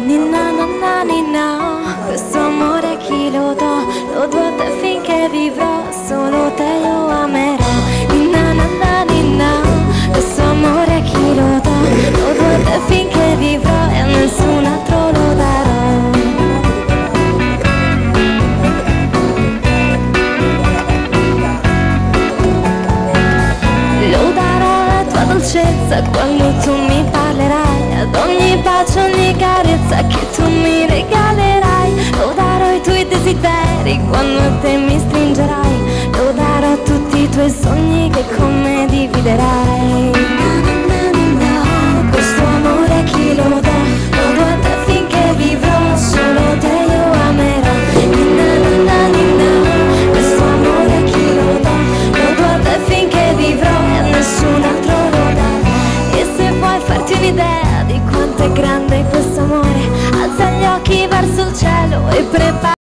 Ninna nanna ninna, questo amore a chi lo do? Lo do a te finché vivrò, solo te io amerò. Ninna nanna ninna, questo amore a chi lo do? Lo do a te finché vivrò e a nessun altro lo darò. Lo darò alla tua dolcezza quando tu mi parlerai, ad ogni bacio, ogni carezza che tu mi regalerai. Lo darò ai tuoi desideri quando te mi stringerai, lo darò a tutti i tuoi sogni che con me dividerai. Questo amore a chi lo do? Lo do a te finché vivrò, solo te io amerò. Questo amore a chi lo do? Lo do a te finché vivrò e a nessun altro lo darò. E se vuoi farti un'idea di quanto è grande questo amore, alza gli occhi verso il cielo e prepara